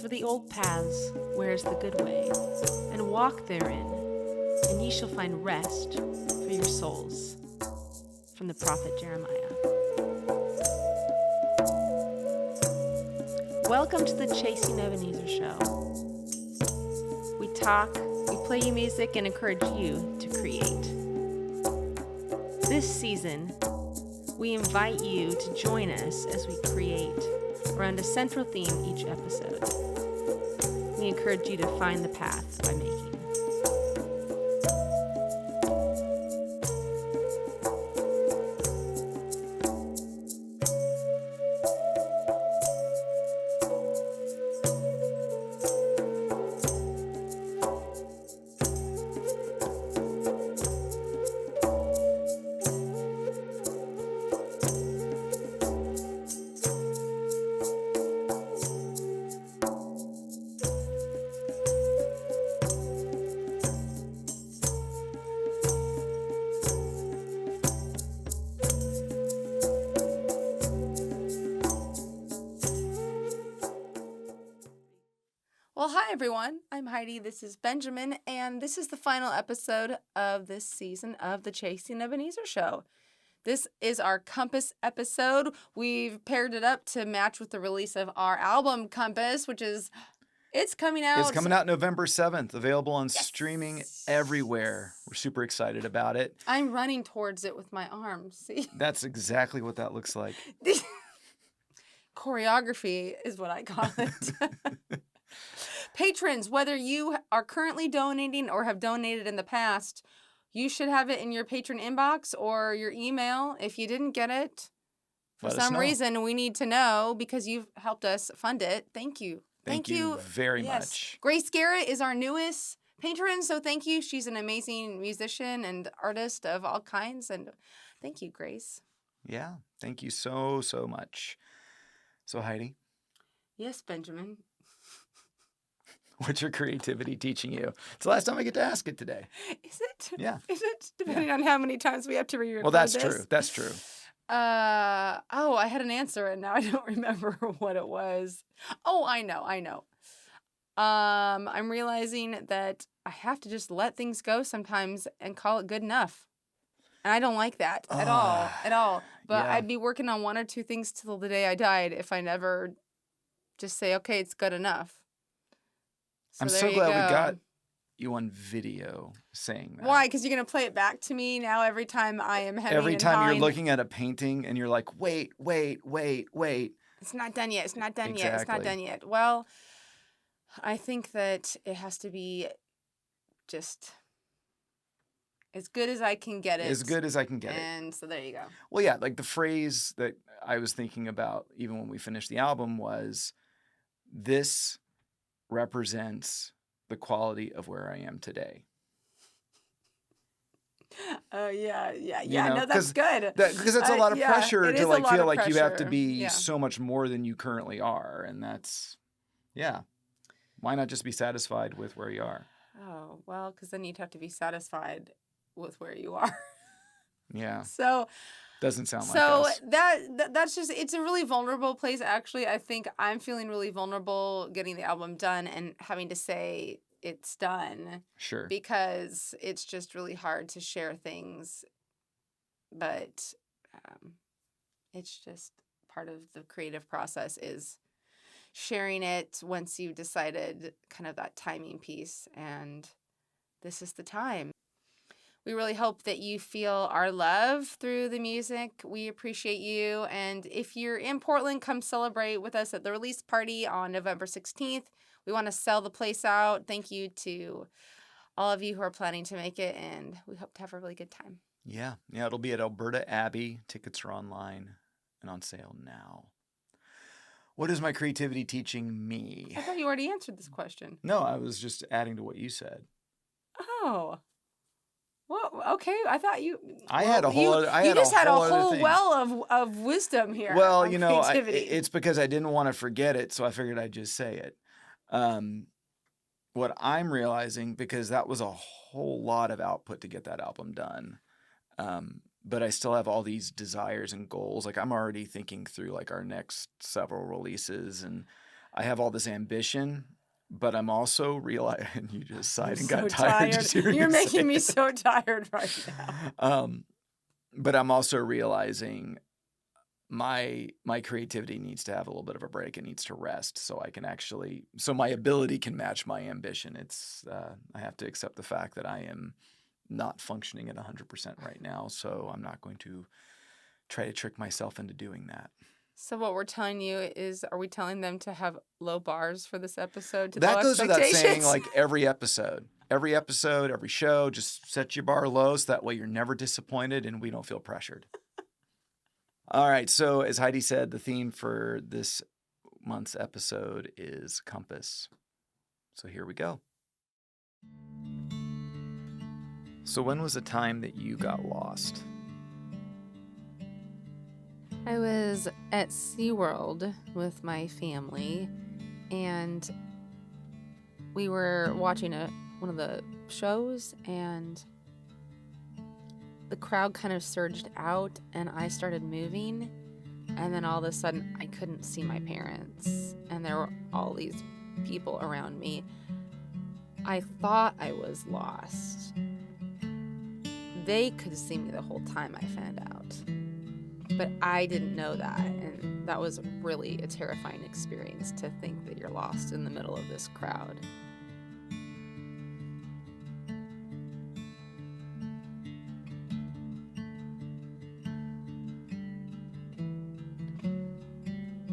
over the old paths, where is the good way, and walk therein, and ye shall find rest for your souls. From the prophet Jeremiah. Welcome to the Chasing Ebenezer show. We talk, we play you music, and encourage you to create. This season, we invite you to join us as we create around a central theme each episode. We encourage you to find the path by making. Well, hi everyone. I'm Heidi. This is Benjamin, and this is the final episode of this season of the Chasing Ebenezer show. This is our Compass episode. We've paired it up to match with the release of our album Compass, which is it's coming out. It's coming out November 7th, available on streaming everywhere. We're super excited about it. I'm running towards it with my arms. See? That's exactly what that looks like. Choreography is what I call it. Patrons, whether you are currently donating or have donated in the past, you should have it in your patron inbox or your email. If you didn't get it, for some reason, we need to know because you've helped us fund it. Thank you. Thank you very much. Grace Garrett is our newest patron, so thank you. She's an amazing musician and artist of all kinds, and thank you, Grace. Yeah, thank you so much. So, Heidi? Yes, Benjamin? What's your creativity teaching you? It's the last time I get to ask it today. Is it? Yeah. Is it? Depending on how many times we have to re-record Well, that's this. true. That's true. I had an answer and now I don't remember what it was. Oh, I know. I'm realizing that I have to just let things go sometimes and call it good enough. And I don't like that at all. But I'd be working on one or two things till the day I died if I never just say, okay, it's good enough. I'm so glad we got you on video saying that. Why? Because you're going to play it back to me now every time I am having Every time you're looking at a painting and you're like, wait. It's not done yet. It's not done yet. It's not done yet. Well, I think that it has to be just as good as I can get it. As good as I can get it. And so there you go. Well, yeah, like the phrase that I was thinking about even when we finished the album was, this represents the quality of where I am today. Oh, yeah. You know, no, that's good. Because it's a lot of pressure to like feel like you have to be Yeah. so much more than you currently are. And that's, yeah. Why not just be satisfied with where you are? Oh, well, because then you'd have to be satisfied with where you are. Yeah. So doesn't sound like us. That's just, it's a really vulnerable place. Actually, I think I'm feeling really vulnerable getting the album done and having to say it's done. Sure. Because it's just really hard to share things. But it's just part of the creative process is sharing it once you've decided kind of that timing piece. And this is the time. We really hope that you feel our love through the music. We appreciate you. And if you're in Portland, come celebrate with us at the release party on November 16th. We want to sell the place out. Thank you to all of you who are planning to make it. And we hope to have a really good time. Yeah, it'll be at Alberta Abbey. Tickets are online and on sale now. What is my creativity teaching me? I thought you already answered this question. No, I was just adding to what you said. Oh. Well, okay. I thought you. I had a whole. You just had a whole well of wisdom here. Well, you know, it's because I didn't want to forget it, so I figured I'd just say it. What I'm realizing, because that was a whole lot of output to get that album done, but I still have all these desires and goals. Like I'm already thinking through like our next several releases, and I have all this ambition, but I'm also realizing you just sighed and so got tired. Just hearing You're you say making me it. so tired right now. But I'm also realizing my creativity needs to have a little bit of a break. It needs to rest so my ability can match my ambition. I have to accept the fact that I am not functioning at 100% right now, so I'm not going to try to trick myself into doing that. So what we're telling you is, are we telling them to have low bars for this episode? That low goes without saying, expectations? like every episode, every show, just set your bar low so that way you're never disappointed and we don't feel pressured. All right, so as Heidi said, the theme for this month's episode is compass. So here we go. So when was the time that you got lost? I was at SeaWorld with my family, and we were watching one of the shows, and the crowd kind of surged out, and I started moving, and then all of a sudden I couldn't see my parents, and there were all these people around me. I thought I was lost. They could see me the whole time, I found out. But I didn't know that, and that was really a terrifying experience to think that you're lost in the middle of this crowd.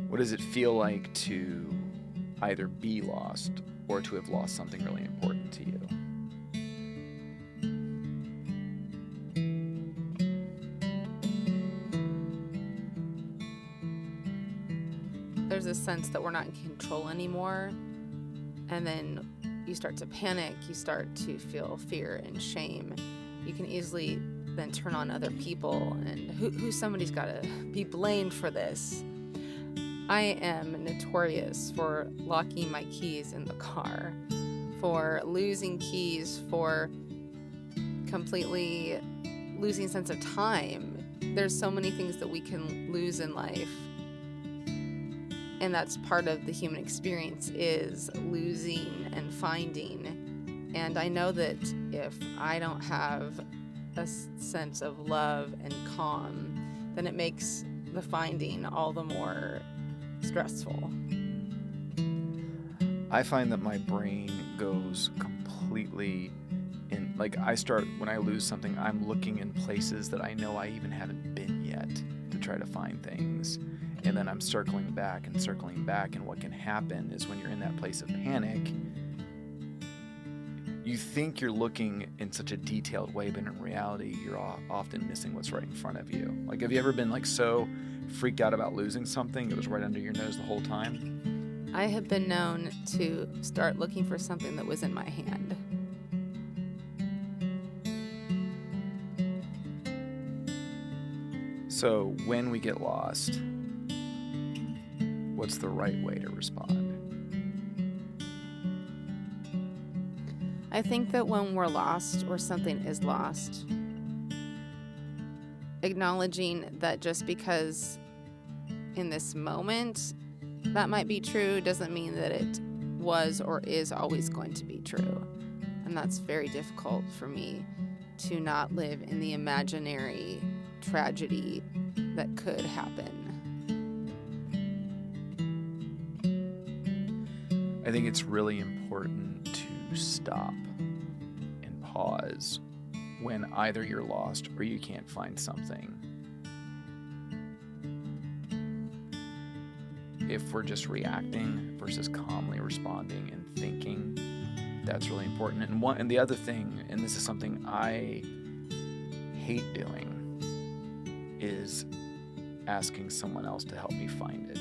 What does it feel like to either be lost or to have lost something really important to you? There's a sense that we're not in control anymore, and then you start to panic, you start to feel fear and shame. You can easily then turn on other people, and who somebody's got to be blamed for this. I am notorious for locking my keys in the car, for losing keys, for completely losing sense of time. There's so many things that we can lose in life. And that's part of the human experience, is losing and finding. And I know that if I don't have a sense of love and calm, then it makes the finding all the more stressful. I find that my brain goes completely in, like when I lose something, I'm looking in places that I know I even haven't been yet to try to find things. And then I'm circling back, and what can happen is when you're in that place of panic, you think you're looking in such a detailed way, but in reality, you're often missing what's right in front of you. Like, have you ever been like so freaked out about losing something, it was right under your nose the whole time? I have been known to start looking for something that was in my hand. So when we get lost, what's the right way to respond? I think that when we're lost or something is lost, acknowledging that just because in this moment that might be true doesn't mean that it was or is always going to be true. And that's very difficult for me, to not live in the imaginary tragedy that could happen. I think it's really important to stop and pause when either you're lost or you can't find something. If we're just reacting versus calmly responding and thinking, that's really important. And the other thing, and this is something I hate doing, is asking someone else to help me find it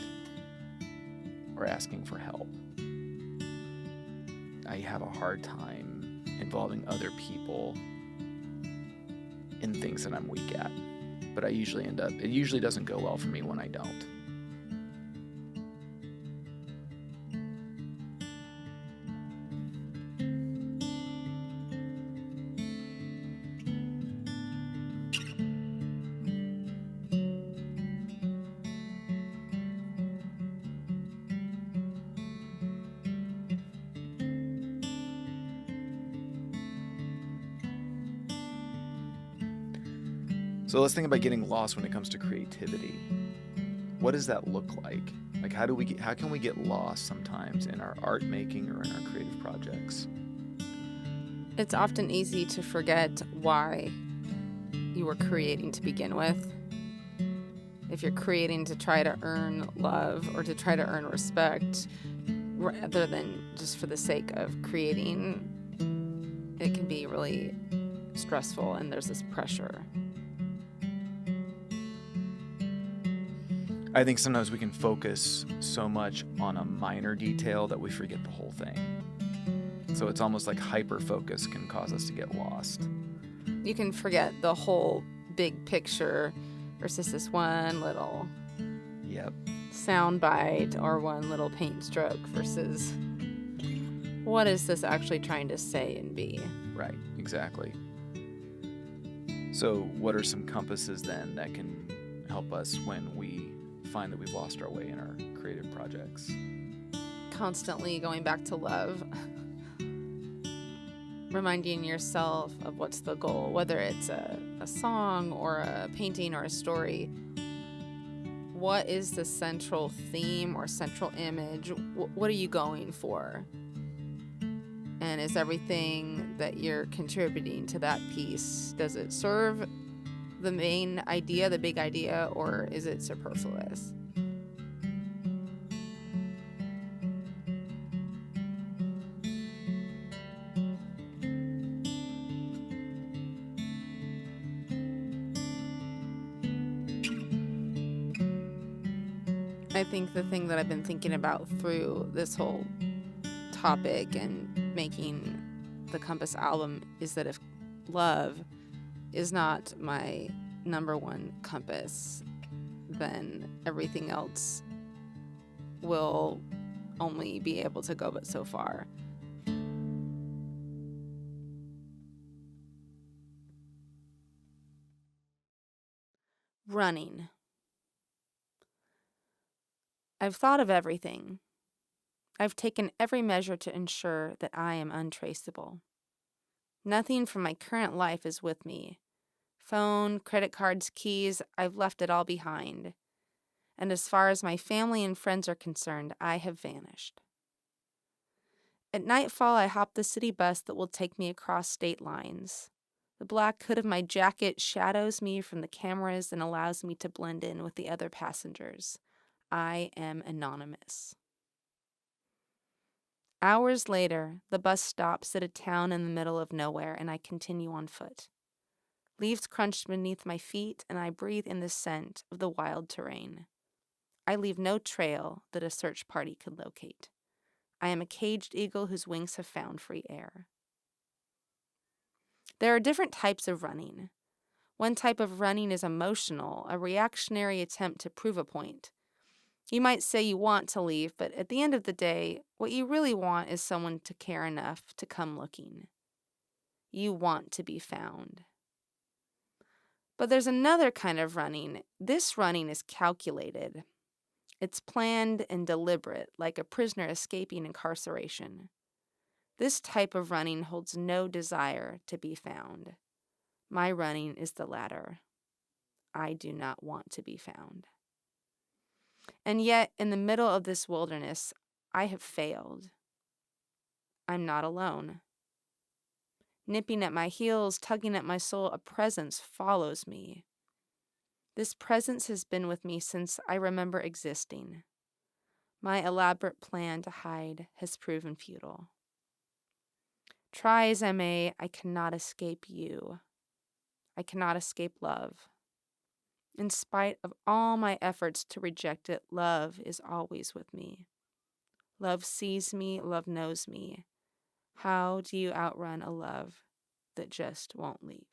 or asking for help. I have a hard time involving other people in things that I'm weak at, but it usually doesn't go well for me when I don't. So let's think about getting lost when it comes to creativity. What does that look like? Like, how can we get lost sometimes in our art making or in our creative projects? It's often easy to forget why you were creating to begin with. If you're creating to try to earn love or to try to earn respect, rather than just for the sake of creating, it can be really stressful and there's this pressure. I think sometimes we can focus so much on a minor detail that we forget the whole thing. So it's almost like hyper-focus can cause us to get lost. You can forget the whole big picture versus this one little Yep. sound bite or one little paint stroke versus what is this actually trying to say and be? Right, exactly. So what are some compasses then that can help us when we find that we've lost our way in our creative projects? Constantly going back to love. Reminding yourself of what's the goal, whether it's a song or a painting or a story. What is the central theme or central image? What are you going for? And is everything that you're contributing to that piece, does it serve the main idea, the big idea, or is it superfluous? I think the thing that I've been thinking about through this whole topic and making the Compass album is that if love is not my number one compass, then everything else will only be able to go but so far. Running. I've thought of everything. I've taken every measure to ensure that I am untraceable. Nothing from my current life is with me. Phone, credit cards, keys, I've left it all behind. And as far as my family and friends are concerned, I have vanished. At nightfall, I hop the city bus that will take me across state lines. The black hood of my jacket shadows me from the cameras and allows me to blend in with the other passengers. I am anonymous. Hours later, the bus stops at a town in the middle of nowhere, and I continue on foot. Leaves crunch beneath my feet, and I breathe in the scent of the wild terrain. I leave no trail that a search party could locate. I am a caged eagle whose wings have found free air. There are different types of running. One type of running is emotional, a reactionary attempt to prove a point. You might say you want to leave, but at the end of the day, what you really want is someone to care enough to come looking. You want to be found. But there's another kind of running. This running is calculated. It's planned and deliberate, like a prisoner escaping incarceration. This type of running holds no desire to be found. My running is the latter. I do not want to be found. And yet, in the middle of this wilderness, I have failed. I'm not alone. Nipping at my heels, tugging at my soul, a presence follows me. This presence has been with me since I remember existing. My elaborate plan to hide has proven futile. Try as I may, I cannot escape you. I cannot escape love. In spite of all my efforts to reject it, love is always with me. Love sees me, love knows me. How do you outrun a love that just won't leave?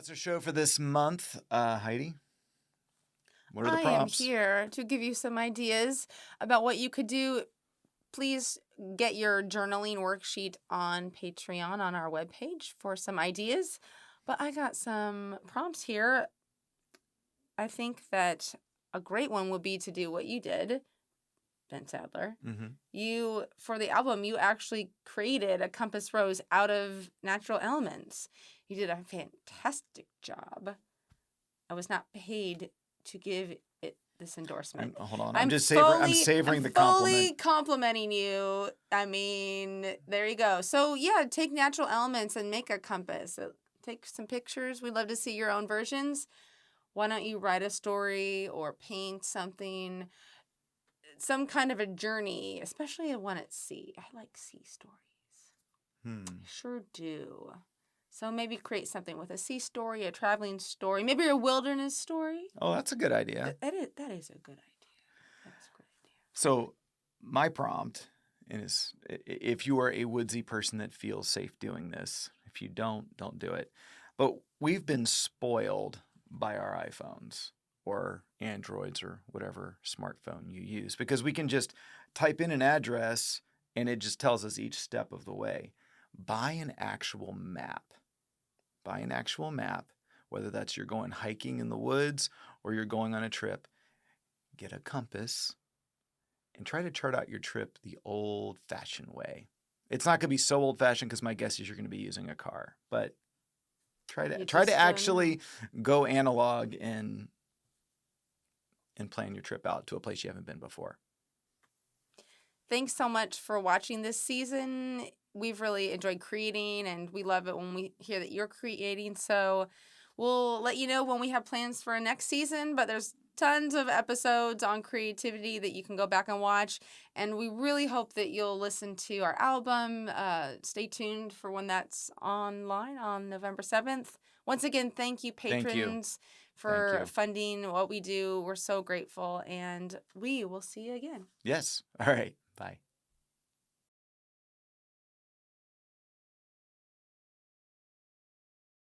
That's our show for this month. Heidi, what are the I am prompts? here to give you some ideas about what you could do. Please get your journaling worksheet on Patreon on our webpage for some ideas. But I got some prompts here. I think that a great one would be to do what you did, Ben Sadler. Mm-hmm. For the album, you actually created a compass rose out of natural elements. You did a fantastic job. I was not paid to give it this endorsement. Hold on. I'm savoring the compliment. Fully complimenting you. I mean, there you go. So yeah, take natural elements and make a compass. Take some pictures. We'd love to see your own versions. Why don't you write a story or paint something, some kind of a journey, especially one at sea. I like sea stories. I sure do. So maybe create something with a sea story, a traveling story, maybe a wilderness story. Oh, that's a good idea. That is a good idea. That's a good idea. So my prompt is, if you are a woodsy person that feels safe doing this, if you don't do it. But we've been spoiled by our iPhones or Androids or whatever smartphone you use, because we can just type in an address and it just tells us each step of the way. Buy an actual map. Whether that's you're going hiking in the woods or you're going on a trip. Get a compass and try to chart out your trip the old-fashioned way. It's not going to be so old-fashioned because my guess is you're going to be using a car, but try to actually go analog and plan your trip out to a place you haven't been before. Thanks so much for watching this season. We've really enjoyed creating, and we love it when we hear that you're creating. So we'll let you know when we have plans for a next season, but there's tons of episodes on creativity that you can go back and watch. And we really hope that you'll listen to our album. Stay tuned for when that's online on November 7th. Once again, thank you, patrons, for funding what we do. We're so grateful, and we will see you again. Yes. All right. Bye.